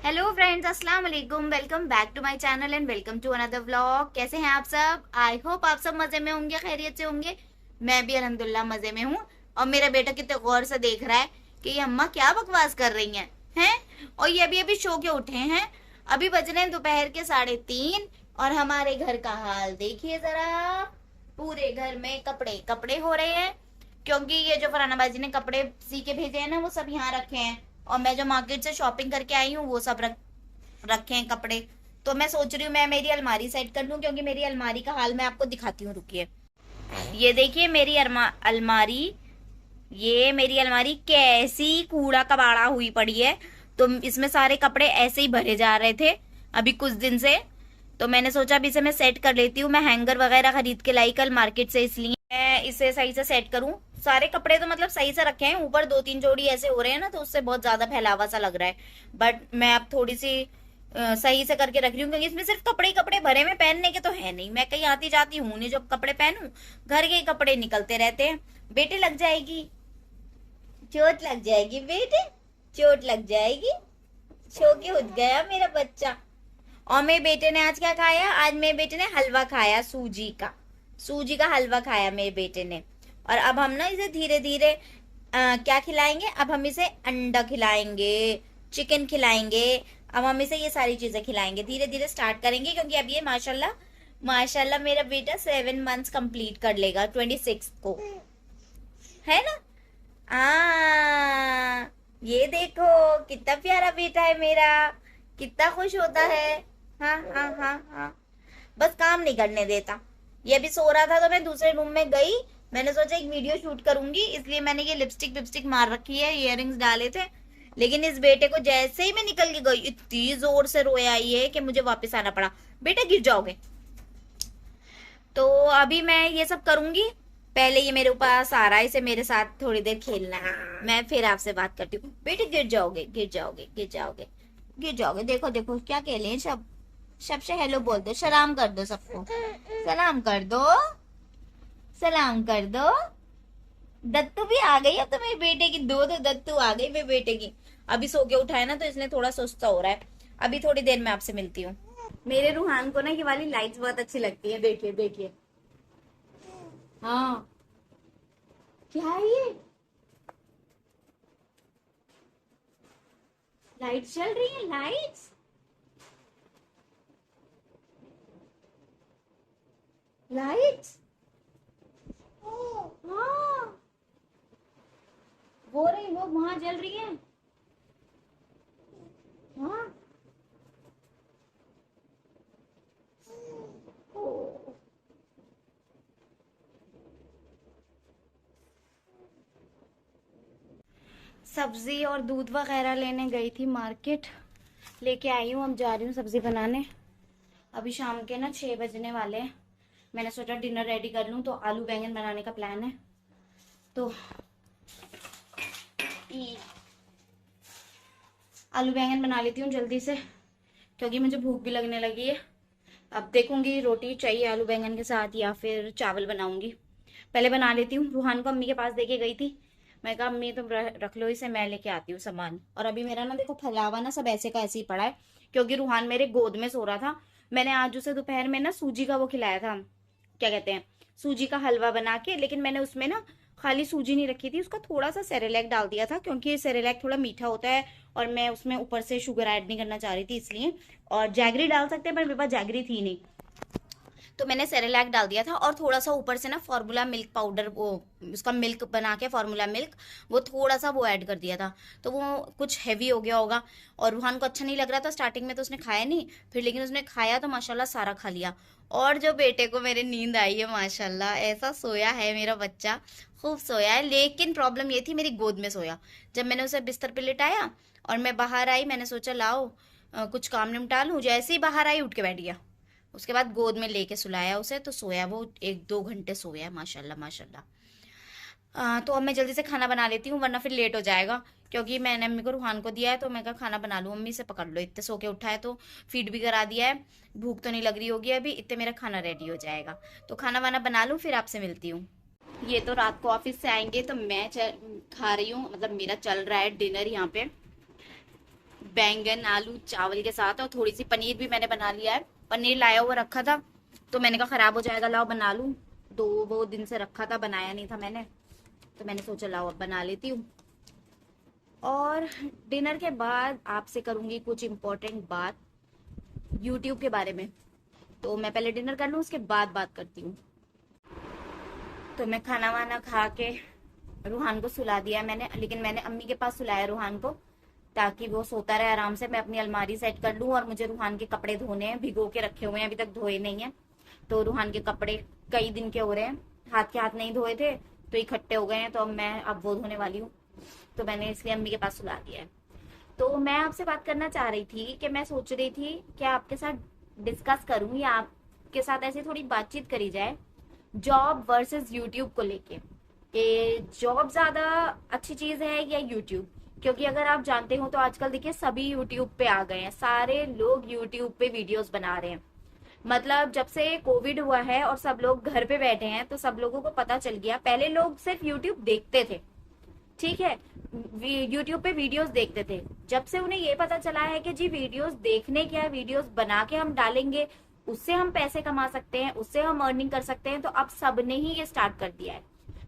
Hello friends, अस्सलाम वालेकुम। Welcome back to my channel and welcome to another vlog. कैसे हैं आप सब? आई होप आप सब मजे में होंगे, खैरियत से होंगे। मैं भी अल्हम्दुलिल्लाह मजे में हूँ। और मेरा बेटा कितने गौर से देख रहा है कि ये अम्मा क्या बकवास कर रही हैं। और ये अभी अभी सो के उठे हैं। अभी बज रहे हैं दोपहर के 3:30। और हमारे घर का हाल देखिए जरा। पूरे घर में कपड़े कपड़े हो रहे हैं, क्योंकि ये जो फरहाना बाजी ने कपड़े सी के भेजे हैं ना, वो सब यहाँ रखे हैं। और मैं जो मार्केट से शॉपिंग करके आई हूँ वो सब रखे हैं कपड़े। तो मैं सोच रही हूँ मैं मेरी अलमारी सेट कर लूँ, क्योंकि मेरी अलमारी का हाल मैं आपको दिखाती हूँ, रुकिए। ये देखिए मेरी अलमारी। ये मेरी अलमारी कैसी कूड़ा कबाड़ा हुई पड़ी है। तो इसमें सारे कपड़े ऐसे ही भरे जा रहे थे अभी कुछ दिन से। तो मैंने सोचा अभी इसे मैं सेट कर लेती हूँ। मैं हैंगर वगैरह खरीद के लाई कल मार्केट से, इसलिए मैं इसे सही से सेट करूँ। सारे कपड़े तो मतलब सही से रखे हैं, ऊपर 2-3 जोड़ी ऐसे हो रहे हैं ना, तो उससे बहुत ज्यादा फैलावा सा लग रहा है। बट मैं अब थोड़ी सी सही से करके रख रही हूँ, क्योंकि इसमें सिर्फ कपड़े ही कपड़े भरे में, पहनने के तो है नहीं। मैं कहीं आती जाती हूँ नहीं, जब कपड़े पहनूं घर के ही कपड़े निकलते रहते हैं। बेटे लग जाएगी, चोट लग जाएगी बेटे, चोट लग जाएगी। सो के उठ गया मेरा बच्चा। और मेरे बेटे ने आज क्या खाया? आज मेरे बेटे ने हलवा खाया, सूजी का हलवा खाया मेरे बेटे ने। और अब हम ना इसे धीरे धीरे क्या खिलाएंगे? अब हम इसे अंडा खिलाएंगे, चिकन खिलाएंगे। अब हम इसे ये सारी चीजें खिलाएंगे, धीरे धीरे स्टार्ट करेंगे, क्योंकि अब ये माशाल्लाह माशाल्लाह मेरा बेटा 7 मंथ्स कंप्लीट कर लेगा 26 को, है ना। ये देखो कितना प्यारा बेटा है मेरा, कितना खुश होता है। हाँ हाँ हाँ हाँ, बस काम नहीं करने देता। ये अभी सो रहा था तो मैं दूसरे रूम में गई। मैंने सोचा एक वीडियो शूट करूंगी, इसलिए मैंने ये लिपस्टिक विपस्टिक मार रखी है, इयररिंग्स डाले थे। लेकिन इस बेटे को जैसे ही मैं निकल के गई, इतनी जोर से रोया ये कि मुझे वापस आना पड़ा। बेटा गिर जाओगे। तो अभी मैं ये सब करूंगी। पहले ये मेरे पास आ रहा है, इसे मेरे साथ थोड़ी देर खेलना है। मैं फिर आपसे बात करती हूँ। बेटे गिर जाओगे, गिर जाओगे, गिर जाओगे, गिर जाओगे। देखो देखो क्या खेले हैं सब। सबसे हेलो बोल दो, सलाम कर दो सबको, सलाम कर दो, सलाम कर दो। दत्तू भी आ गई अब तो मेरे बेटे की, दो दो दत्तू आ गई मेरे बेटे की। अभी सो के उठा है ना, तो इसलिए थोड़ा सुस्त हो रहा है। अभी थोड़ी देर में आपसे मिलती हूँ। मेरे रूहान को ना ये वाली लाइट्स बहुत अच्छी लगती है, देखिए देखिए। हाँ, क्या है ये? लाइट्स चल रही है, लाइट्स। लाइट्स, हाँ, वो रही, वो वहां जल रही है। हाँ, सब्जी और दूध वगैरह लेने गई थी मार्केट, लेके आई हूँ। अब जा रही हूँ सब्जी बनाने। अभी शाम के ना 6 बजने वाले हैं। मैंने सोचा डिनर रेडी कर लूँ, तो आलू बैंगन बनाने का प्लान है। तो आलू बैंगन बना लेती हूँ जल्दी से, क्योंकि मुझे भूख भी लगने लगी है। अब देखूंगी रोटी चाहिए आलू बैंगन के साथ या फिर चावल बनाऊंगी। पहले बना लेती हूँ। रूहान को अम्मी के पास देके गई थी। मैं कहा अम्मी तुम रख लो इसे, मैं लेके आती हूँ सामान। और अभी मेरा ना देखो फैलावा ना सब ऐसे का ऐसे ही पड़ा है, क्योंकि रूहान मेरे गोद में सो रहा था। मैंने आज उसे दोपहर में ना सूजी का वो खिलाया था, क्या कहते हैं, सूजी का हलवा बना के। लेकिन मैंने उसमें ना खाली सूजी नहीं रखी थी, उसका थोड़ा सा सेरेलैक डाल दिया था, क्योंकि सेरेलैक थोड़ा मीठा होता है। और मैं उसमें ऊपर से शुगर ऐड नहीं करना चाह रही थी, इसलिए। और जैगरी डाल सकते हैं, पर मेरे पास जैगरी थी नहीं, तो मैंने सेरेलैक डाल दिया था। और थोड़ा सा ऊपर से ना फार्मूला मिल्क पाउडर, वो उसका मिल्क बना के फार्मूला मिल्क, वो थोड़ा सा वो ऐड कर दिया था। तो वो कुछ हैवी हो गया होगा। और रूहान को अच्छा नहीं लग रहा था स्टार्टिंग में, तो उसने खाया नहीं। फिर लेकिन उसने खाया तो माशाल्लाह सारा खा लिया। और जो बेटे को मेरे नींद आई है माशाल्लाह, ऐसा सोया है मेरा बच्चा, खूब सोया है। लेकिन प्रॉब्लम ये थी, मेरी गोद में सोया। जब मैंने उसे बिस्तर पे लिटाया और मैं बाहर आई, मैंने सोचा लाओ कुछ काम निपटा लूँ, जैसे ही बाहर आई उठ के बैठ गया। उसके बाद गोद में लेके सुलाया उसे, तो सोया वो 1-2 घंटे सोया माशाल्लाह माशाल्लाह। तो अब मैं जल्दी से खाना बना लेती हूँ, वरना फिर लेट हो जाएगा। क्योंकि मैंने अम्मी को रूहान को दिया है, तो मैं कहा खाना बना लूँ, अम्मी से पकड़ लो, इतने सो के उठा है तो फीड भी करा दिया है। भूख तो नहीं लग रही होगी अभी, इतने मेरा खाना रेडी हो जाएगा। तो खाना वाना बना लूँ, फिर आपसे मिलती हूँ। ये तो रात को ऑफिस से आएंगे, तो मैं खा रही हूँ, मतलब मेरा चल रहा है डिनर यहाँ पे। बैंगन आलू चावल के साथ, और थोड़ी सी पनीर भी मैंने बना लिया है। पनीर लाया हुआ रखा था तो मैंने कहा खराब हो जाएगा, लाओ बना लूं। वो दिन से रखा था, बनाया नहीं था मैंने, तो मैंने सोचा लाओ अब बना लेती हूँ। और डिनर के बाद आपसे करूंगी कुछ इम्पोर्टेंट बात यूट्यूब के बारे में। तो मैं पहले डिनर कर लूँ, उसके बाद बात करती हूँ। तो मैं खाना वाना खा के रूहान को सुला दिया मैंने, लेकिन मैंने अम्मी के पास सुलाया रूहान को, ताकि वो सोता रहे आराम से। मैं अपनी अलमारी सेट कर लूँ, और मुझे रूहान के कपड़े धोने हैं, भिगो के रखे हुए हैं, अभी तक धोए नहीं है। तो रूहान के कपड़े कई दिन के हो रहे हैं, हाथ के हाथ नहीं धोए थे तो इकट्ठे हो गए हैं, तो अब वो धोने वाली हूँ। तो मैंने इसलिए अम्मी के पास सुला दिया है। तो मैं आपसे बात करना चाह रही थी कि मैं सोच रही थी कि आपके साथ डिस्कस करूं, या आपके साथ ऐसी थोड़ी बातचीत करी जाए जॉब वर्सेस यूट्यूब को लेके, कि जॉब ज्यादा अच्छी चीज है या यूट्यूब। क्योंकि अगर आप जानते हो तो आजकल देखिए सभी यूट्यूब पे आ गए हैं, सारे लोग यूट्यूब पे वीडियोस बना रहे हैं। मतलब जब से कोविड हुआ है और सब लोग घर पे बैठे हैं, तो सब लोगों को पता चल गया। पहले लोग सिर्फ यूट्यूब देखते थे, ठीक है, यूट्यूब पे वीडियोस देखते थे। जब से उन्हें ये पता चला है कि जी वीडियोस देखने क्या है, वीडियोस बना के हम डालेंगे, उससे हम पैसे कमा सकते हैं, उससे हम अर्निंग कर सकते हैं, तो अब सबने ही ये स्टार्ट कर दिया है।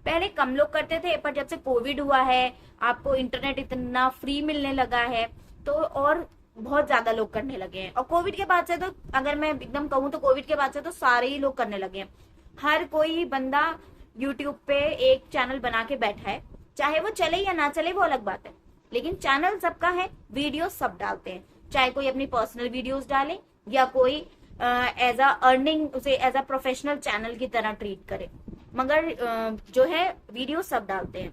पहले कम लोग करते थे, पर जब से कोविड हुआ है, आपको इंटरनेट इतना फ्री मिलने लगा है, तो और बहुत ज्यादा लोग करने लगे हैं। और कोविड के बाद से तो, अगर मैं एकदम कहूँ तो कोविड के बाद से तो सारे ही लोग करने लगे हैं। हर कोई बंदा यूट्यूब पे एक चैनल बना के बैठा है, चाहे वो चले या ना चले वो अलग बात है, लेकिन चैनल सबका है, वीडियो सब डालते हैं। चाहे कोई अपनी पर्सनल वीडियोस डाले, या कोई एज अ अर्निंग, उसे एज अ प्रोफेशनल चैनल की तरह ट्रीट करे, मगर जो है वीडियो सब डालते हैं,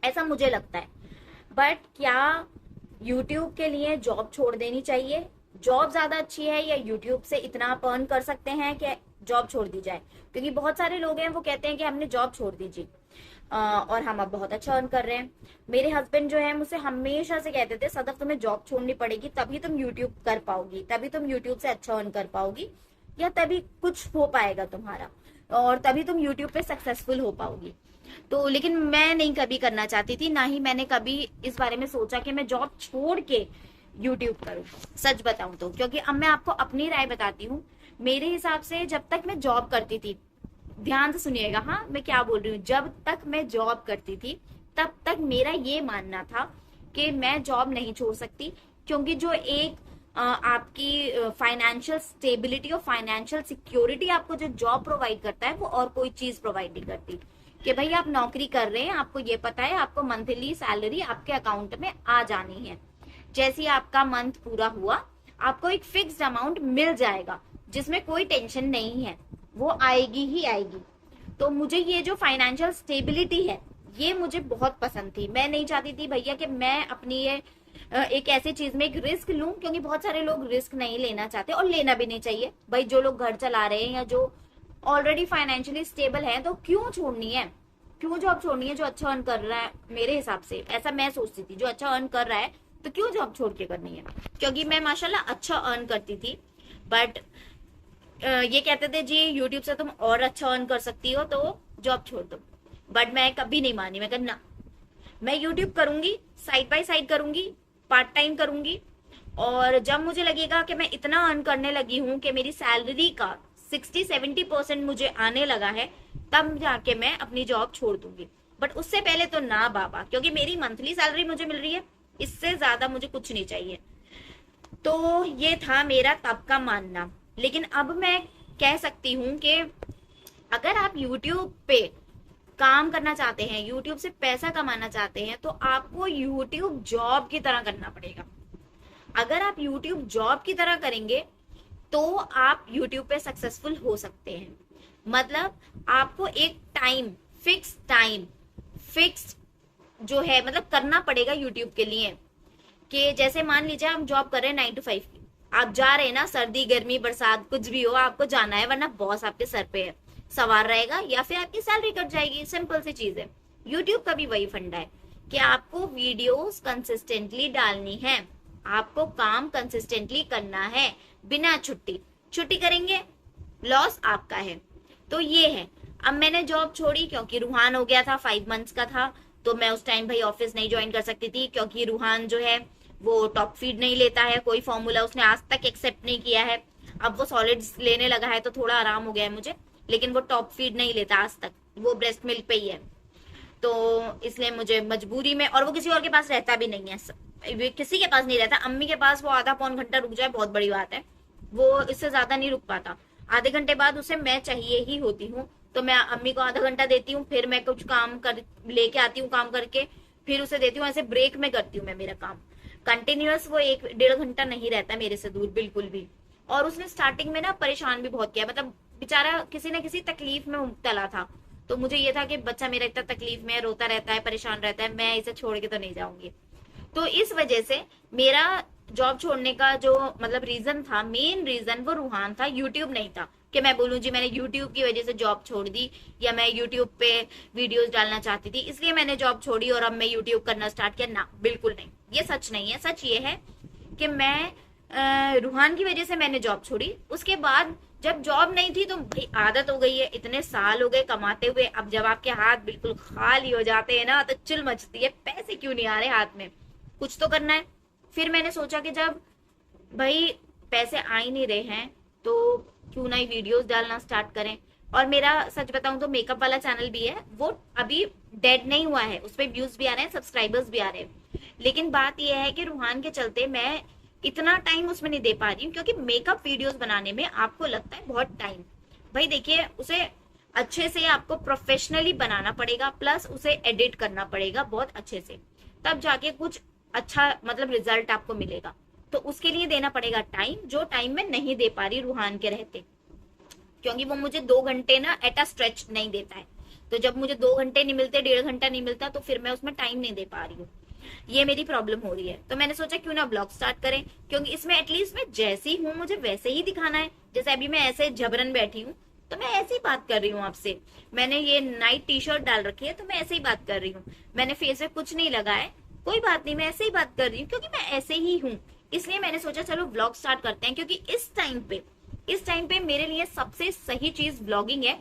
ऐसा मुझे लगता है। बट क्या यूट्यूब के लिए जॉब छोड़ देनी चाहिए? जॉब ज्यादा अच्छी है, या यूट्यूब से इतना आप अर्न कर सकते हैं कि जॉब छोड़ दी जाए? क्योंकि बहुत सारे लोग हैं वो कहते हैं कि हमने जॉब छोड़ दीजिए, और हम अब बहुत अच्छा अर्न कर रहे हैं। मेरे हस्बैंड जो है मुझसे हमेशा से कहते थे, सदफ तुम्हें जॉब छोड़नी पड़ेगी, तभी तुम यूट्यूब कर पाओगी, तभी तुम यूट्यूब से अच्छा अर्न कर पाओगी, या तभी कुछ हो पाएगा तुम्हारा, और तभी तुम यूट्यूब पे सक्सेसफुल हो पाओगी। तो लेकिन मैं नहीं कभी करना चाहती थी, ना ही मैंने कभी इस बारे में सोचा कि मैं जॉब छोड़ के यूट्यूब करूं, सच बताऊं तो। क्योंकि अब मैं आपको अपनी राय बताती हूँ। मेरे हिसाब से जब तक मैं जॉब करती थी, ध्यान से सुनिएगा, हाँ मैं क्या बोल रही हूँ, जब तक मैं जॉब करती थी तब तक मेरा ये मानना था कि मैं जॉब नहीं छोड़ सकती। क्योंकि जो एक आपकी फाइनेंशियल स्टेबिलिटी और फाइनेंशियल सिक्योरिटी आपको जो जॉब प्रोवाइड करता है, वो और कोई चीज प्रोवाइड नहीं करती। कि भाई आप नौकरी कर रहे हैं, आपको ये पता है आपको मंथली सैलरी आपके अकाउंट में आ जानी है, जैसे ही आपका मंथ पूरा हुआ आपको एक फिक्स्ड अमाउंट मिल जाएगा, जिसमें कोई टेंशन नहीं है, वो आएगी ही आएगी। तो मुझे ये जो फाइनेंशियल स्टेबिलिटी है, ये मुझे बहुत पसंद थी। मैं नहीं चाहती थी भैया कि मैं अपनी ये एक ऐसी चीज में एक रिस्क लूं, क्योंकि बहुत सारे लोग रिस्क नहीं लेना चाहते, और लेना भी नहीं चाहिए भाई। जो लोग घर चला रहे हैं या जो ऑलरेडी फाइनेंशियली स्टेबल है, तो क्यों छोड़नी है, क्यों जॉब छोड़नी है? जो अच्छा अर्न कर रहा है, मेरे हिसाब से ऐसा मैं सोचती थी, जो अच्छा अर्न कर रहा है तो क्यों जॉब छोड़ के करनी है? क्योंकि मैं माशाल्लाह अच्छा अर्न करती थी, बट ये कहते थे जी यूट्यूब से तुम और अच्छा अर्न कर सकती हो तो जॉब छोड़ दो। बट मैं कभी नहीं मानी, मैं कहना मैं यूट्यूब करूंगी, साइड बाय साइड करूंगी, पार्ट टाइम करूंगी, और जब मुझे लगेगा कि मैं इतना अर्न करने लगी हूँ कि मेरी सैलरी का 60-70% मुझे आने लगा है, तब जाके मैं अपनी जॉब छोड़ दूंगी। बट उससे पहले तो ना बाबा, क्योंकि मेरी मंथली सैलरी मुझे मिल रही है, इससे ज्यादा मुझे कुछ नहीं चाहिए। तो ये था मेरा तब का मानना। लेकिन अब मैं कह सकती हूँ कि अगर आप यूट्यूब पे काम करना चाहते हैं, यूट्यूब से पैसा कमाना चाहते हैं, तो आपको यूट्यूब जॉब की तरह करना पड़ेगा। अगर आप यूट्यूब जॉब की तरह करेंगे तो आप यूट्यूब पे सक्सेसफुल हो सकते हैं। मतलब आपको एक टाइम फिक्स जो है, मतलब करना पड़ेगा यूट्यूब के लिए। कि जैसे मान लीजिए हम जॉब कर रहे हैं 9 to 5 की, आप जा रहे हैं ना, सर्दी गर्मी बरसात कुछ भी हो, आपको जाना है, वरना बॉस आपके सर पे सवार रहेगा, या फिर आपकी सैलरी कट जाएगी। सिंपल सी चीज है। यूट्यूब का भी वही फंडा है कि आपको वीडियोस कंसिस्टेंटली डालनी है, आपको काम कंसिस्टेंटली करना है, बिना छुट्टी करेंगे लॉस आपका है। तो ये है। अब मैंने जॉब छोड़ी क्योंकि रूहान हो गया था, 5 months का था, तो मैं उस टाइम भाई ऑफिस नहीं ज्वाइन कर सकती थी, क्योंकि रूहान जो है वो टॉप फीड नहीं लेता है, कोई फॉर्मूला उसने आज तक एक्सेप्ट नहीं किया है। अब वो सॉलिड्स लेने लगा है तो थोड़ा आराम हो गया है मुझे, लेकिन वो टॉप फीड नहीं लेता आज तक, वो ब्रेस्ट मिल्क पे ही है। तो इसलिए मुझे मजबूरी में, और वो किसी और के पास रहता भी नहीं है, किसी के पास नहीं रहता। अम्मी के पास वो आधा पौन घंटा रुक जाए बहुत बड़ी बात है, वो इससे ज्यादा नहीं रुक पाता। आधे घंटे बाद उसे मैं चाहिए ही होती हूँ, तो मैं अम्मी को आधा घंटा देती हूँ, फिर मैं कुछ काम कर लेके आती हूँ, काम करके फिर उसे देती हूँ। ऐसे ब्रेक में करती हूँ मैं मेरा काम, कंटिन्यूअस वो 1-1.5 घंटा नहीं रहता मेरे से दूर बिल्कुल भी। और उसने स्टार्टिंग में ना परेशान भी बहुत किया, मतलब बेचारा किसी न किसी तकलीफ में मुब्तला था। तो मुझे ये था कि बच्चा मेरा इतना तकलीफ में रोता रहता है, परेशान रहता है, मैं इसे छोड़ के तो नहीं जाऊंगी। तो इस वजह से मेरा जॉब छोड़ने का जो मतलब रीजन था, मेन रीजन वो रूहान था, यूट्यूब नहीं था कि मैं बोलूं जी मैंने यूट्यूब की वजह से जॉब छोड़ दी, या मैं यूट्यूब पे वीडियोस डालना चाहती थी इसलिए मैंने जॉब छोड़ी और अब मैं यूट्यूब करना स्टार्ट किया। ना, बिल्कुल नहीं, ये सच नहीं है। सच ये है कि मैं रूहान की वजह से मैंने जॉब छोड़ी। उसके बाद जब जॉब नहीं थी तो भाई आदत हो गई है, इतने साल हो गए कमाते हुए, अब जब आपके हाथ बिल्कुल खाली हो जाते हैं ना तो चिल मचती है, पैसे क्यों नहीं आ रहे हाथ में, कुछ तो करना है। फिर मैंने सोचा कि जब भाई पैसे आ ही नहीं रहे हैं तो क्यों ना ही वीडियोस डालना स्टार्ट करें। और मेरा सच बताऊं तो मेकअप वाला चैनल भी है, वो अभी डेड नहीं हुआ है, उस पर व्यूज भी आ रहे हैं, सब्सक्राइबर्स भी आ रहे हैं। लेकिन बात यह है कि रूहान के चलते मैं इतना टाइम उसमें नहीं दे पा रही हूँ, क्योंकि मेकअप वीडियोस बनाने में आपको लगता है बहुत टाइम। भाई देखिए, उसे अच्छे से आपको प्रोफेशनली बनाना पड़ेगा, प्लस उसे एडिट करना पड़ेगा बहुत अच्छे से, तब जाके कुछ अच्छा मतलब रिजल्ट आपको मिलेगा। तो उसके लिए देना पड़ेगा टाइम, जो टाइम में नहीं दे पा रही रूहान के रहते, क्योंकि वो मुझे 2 घंटे ना एट अ स्ट्रेच नहीं देता है। तो जब मुझे 2 घंटे नहीं मिलते, 1.5 घंटा नहीं मिलता, तो फिर मैं उसमें टाइम नहीं दे पा रही हूँ। ये मेरी प्रॉब्लम हो रही है। तो मैंने सोचा क्यों ना ब्लॉग स्टार्ट करें, क्योंकि इसमें एटलीस्ट मैं जैसी हूँ मुझे वैसे ही दिखाना है। जैसे अभी मैं ऐसे जबरन बैठी हूँ तो मैं ऐसे ही बात कर रही हूँ आपसे। मैंने ये नाइट टी शर्ट डाल रखी है तो मैं ऐसे ही बात कर रही हूँ। मैंने फेस पे कुछ नहीं लगाया, कोई बात नहीं, मैं ऐसे ही बात कर रही हूँ क्योंकि मैं ऐसे ही हूँ। इसलिए मैंने सोचा चलो ब्लॉग स्टार्ट करते हैं, क्योंकि इस टाइम पे मेरे लिए सबसे सही चीज ब्लॉगिंग है,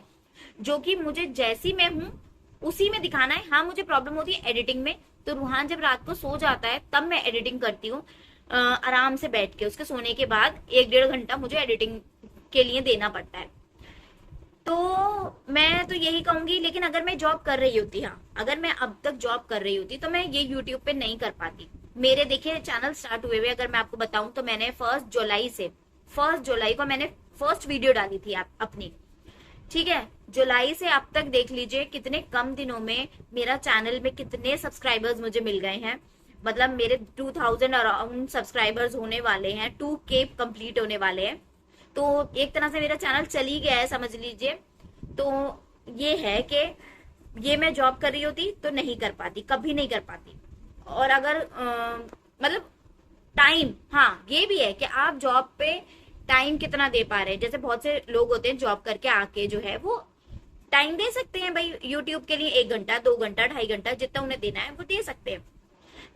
जो कि मुझे जैसी मैं हूँ उसी में दिखाना है। हाँ, मुझे प्रॉब्लम होती है एडिटिंग में, तो रूहान जब रात को सो जाता है तब मैं एडिटिंग करती हूँ आराम से बैठ के। उसके सोने के बाद 1-1.5 घंटा मुझे एडिटिंग के लिए देना पड़ता है। तो मैं तो यही कहूंगी, लेकिन अगर मैं जॉब कर रही होती, हाँ अगर मैं अब तक जॉब कर रही होती तो मैं ये यूट्यूब पे नहीं कर पाती। मेरे देखिए चैनल स्टार्ट हुए हुए अगर मैं आपको बताऊं तो मैंने 1 जुलाई को मैंने फर्स्ट वीडियो डाली थी अपनी, ठीक है। जुलाई से अब तक देख लीजिए कितने कम दिनों में मेरा चैनल में कितने सब्सक्राइबर्स मुझे मिल गए हैं। मतलब मेरे 2000 अराउंड सब्सक्राइबर्स होने वाले हैं, 2K कंप्लीट होने वाले हैं। तो एक तरह से मेरा चैनल चल ही गया है समझ लीजिए। तो ये है कि ये मैं जॉब कर रही होती तो नहीं कर पाती, कभी नहीं कर पाती। और अगर मतलब टाइम, हाँ ये भी है कि आप जॉब पे टाइम कितना दे पा रहे हैं। जैसे बहुत से लोग होते हैं जॉब करके आके जो है वो टाइम दे सकते हैं भाई यूट्यूब के लिए, 1 घंटा 2 घंटा 2.5 घंटा जितना उन्हें देना है वो दे सकते हैं।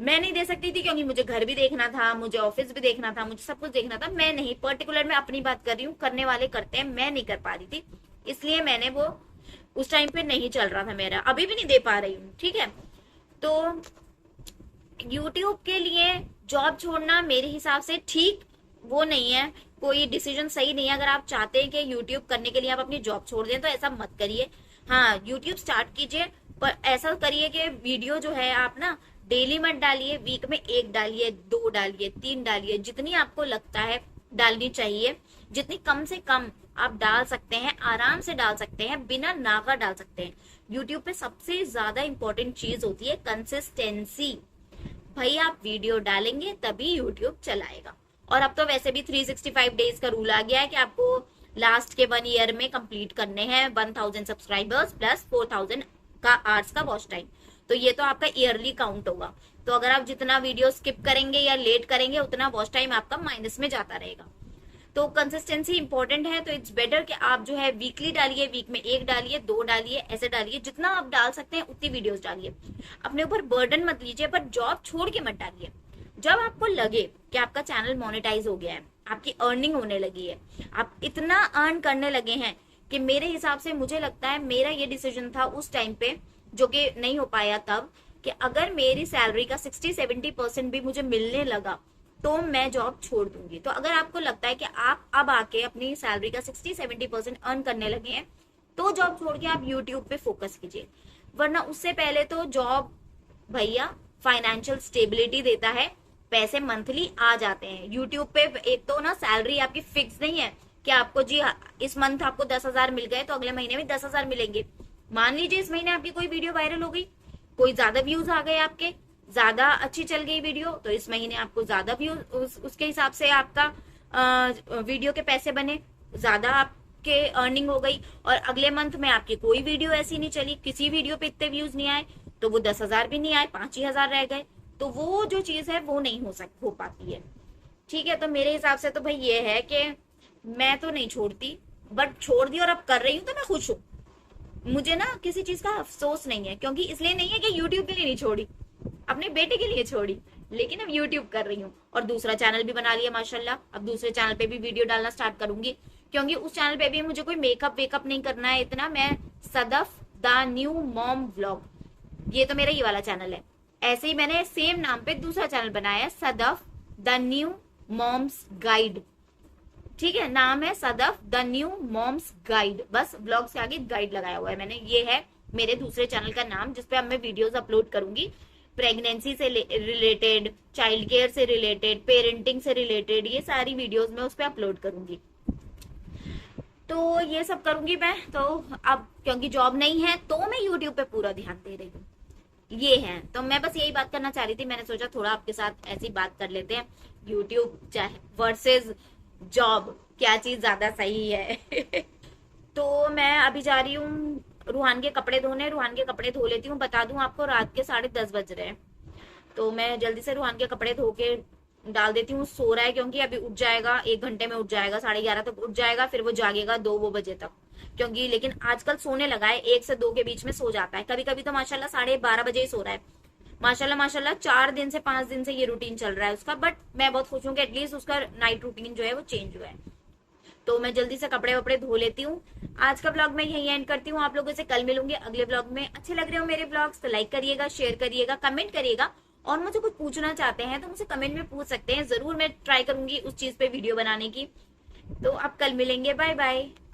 मैं नहीं दे सकती थी क्योंकि मुझे घर भी देखना था, मुझे ऑफिस भी देखना था, मुझे सब कुछ देखना था। मैं नहीं, पर्टिकुलर मैं अपनी बात कर रही हूँ, करने वाले करते हैं, मैं नहीं कर पा रही थी, इसलिए मैंने वो उस टाइम पे नहीं चल रहा था मेरा, अभी भी नहीं दे पा रही हूँ, ठीक है। तो यूट्यूब के लिए जॉब छोड़ना मेरे हिसाब से ठीक वो नहीं है, कोई डिसीजन सही नहीं है। अगर आप चाहते हैं कि यूट्यूब करने के लिए आप अपनी जॉब छोड़ दें तो ऐसा मत करिए। हाँ यूट्यूब स्टार्ट कीजिए, पर ऐसा करिए कि वीडियो जो है आप ना डेली मत डालिए, वीक में 1 डालिए, 2 डालिए, 3 डालिए, जितनी आपको लगता है डालनी चाहिए, जितनी कम से कम आप डाल सकते हैं आराम से डाल सकते हैं, बिना नागा डाल सकते हैं। यूट्यूब पे सबसे ज्यादा इंपॉर्टेंट चीज होती है कंसिस्टेंसी। भाई आप वीडियो डालेंगे तभी यूट्यूब चलाएगा। और अब तो वैसे भी 365 डेज का रूल आ गया है कि आपको लास्ट के 1 ईयर में कंप्लीट करने हैं 1000 सब्सक्राइबर्स प्लस 4000 का आवर्स का वॉच टाइम। तो ये तो आपका ईयरली काउंट होगा। तो अगर आप जितना वीडियो स्किप करेंगे या लेट करेंगे उतना वॉच टाइम आपका माइनस में जाता रहेगा। तो कंसिस्टेंसी इंपॉर्टेंट है, तो इट्स बेटर कि आप जो है वीकली डालिए, वीक में 1 डालिए, 2 डालिए, ऐसे डालिए, जितना आप डाल सकते हैं उतनी वीडियोस डालिए। अपने ऊपर बर्डन मत लीजिए, पर जॉब छोड़ के मत डालिए। जब आपको लगे कि आपका चैनल मोनेटाइज हो गया है, आपकी अर्निंग होने लगी है, आप इतना अर्न करने लगे हैं कि मेरे हिसाब से मुझे लगता है मेरा ये डिसीजन था उस टाइम पे, जो कि नहीं हो पाया तब, कि अगर मेरी सैलरी का 60-70% भी मुझे मिलने लगा तो मैं जॉब छोड़ दूंगी। तो अगर आपको लगता है कि आप अब आके अपनी सैलरी का 60-70% अर्न करने लगे हैं तो जॉब छोड़ के आप यूट्यूब पे फोकस कीजिए, वरना उससे पहले तो जॉब भैया फाइनेंशियल स्टेबिलिटी देता है, पैसे मंथली आ जाते हैं। यूट्यूब पे एक तो ना सैलरी आपकी फिक्स नहीं है कि आपको जी इस मंथ आपको 10,000 मिल गए तो अगले महीने में 10,000 मिलेंगे। मान लीजिए इस महीने आपकी कोई वीडियो वायरल हो गई, कोई ज्यादा व्यूज आ गए, आपके ज्यादा अच्छी चल गई वीडियो, तो इस महीने आपको ज्यादा व्यूज उसके हिसाब से आपका वीडियो के पैसे बने, ज्यादा आपके अर्निंग हो गई। और अगले मंथ में आपकी कोई वीडियो ऐसी नहीं चली, किसी वीडियो पे इतने व्यूज नहीं आए, तो वो 10,000 भी नहीं आए, 5 ही हजार रह गए, तो वो जो चीज है वो नहीं हो पाती है। ठीक है, तो मेरे हिसाब से तो भाई ये है कि मैं तो नहीं छोड़ती, बट छोड़ दी और अब कर रही हूँ तो मैं खुश हूँ। मुझे ना किसी चीज का अफसोस नहीं है, क्योंकि इसलिए नहीं है कि यूट्यूब के लिए नहीं छोड़ी, अपने बेटे के लिए छोड़ी, लेकिन अब यूट्यूब कर रही हूँ। और दूसरा चैनल भी बना लिया माशाल्लाह, अब दूसरे चैनल पे भी वीडियो डालना स्टार्ट करूंगी, क्योंकि उस चैनल पे भी मुझे कोई मेकअप वेकअप नहीं करना है इतना। मैं Sadaf the new mom vlog, ये तो मेरा ये वाला चैनल है। ऐसे ही मैंने सेम नाम पे दूसरा चैनल बनाया है, Sadaf the new moms guide. ठीक है, नाम है Sadaf the new moms guide, बस ब्लॉग से आगे गाइड लगाया हुआ है मैंने। ये है मेरे दूसरे चैनल का नाम, जिसपे अब मैं वीडियोस अपलोड करूंगी प्रेगनेंसी से रिलेटेड, चाइल्ड केयर से रिलेटेड, पेरेंटिंग से रिलेटेड, ये सारी वीडियोस मैं उस पर अपलोड करूंगी। तो ये सब करूंगी मैं। तो अब क्योंकि जॉब नहीं है तो मैं यूट्यूब पे पूरा ध्यान दे रही हूँ, ये है। तो मैं बस यही बात करना चाह रही थी, मैंने सोचा थोड़ा आपके साथ ऐसी बात कर लेते हैं, यूट्यूब चाहे वर्सेस जॉब, क्या चीज ज्यादा सही है। तो मैं अभी जा रही हूँ रूहान के कपड़े धोने, रूहान के कपड़े धो लेती हूँ। बता दूं आपको, रात के 10:30 बज रहे हैं, तो मैं जल्दी से रूहान के कपड़े धो के डाल देती हूँ। सो रहा है क्योंकि अभी उठ जाएगा, 1 घंटे में उठ जाएगा, 11:30 तक उठ जाएगा, फिर वो जागेगा 2 बजे तक, क्योंकि लेकिन आजकल सोने लगा है, 1 से 2 के बीच में सो जाता है। कभी कभी तो माशाल्लाह 12:30 बजे ही सो रहा है। माशाल्लाह माशाल्लाह 4 दिन से 5 दिन से ये रूटीन चल रहा है उसका, बट मैं बहुत खुश हूँ कि एटलीस्ट उसका नाइट रूटीन जो है वो चेंज हुआ है। तो मैं जल्दी से कपड़े वपड़े धो लेती हूँ। आज का ब्लॉग मैं यही एंड करती हूँ, आप लोगों से कल मिलूंगी अगले ब्लॉग में। अच्छे लग रहे हो मेरे ब्लॉग्स तो लाइक करिएगा, शेयर करिएगा, कमेंट करिएगा, और मुझे कुछ पूछना चाहते हैं तो मुझे कमेंट में पूछ सकते हैं, जरूर मैं ट्राई करूंगी उस चीज पे वीडियो बनाने की। तो अब कल मिलेंगे, बाय बाय।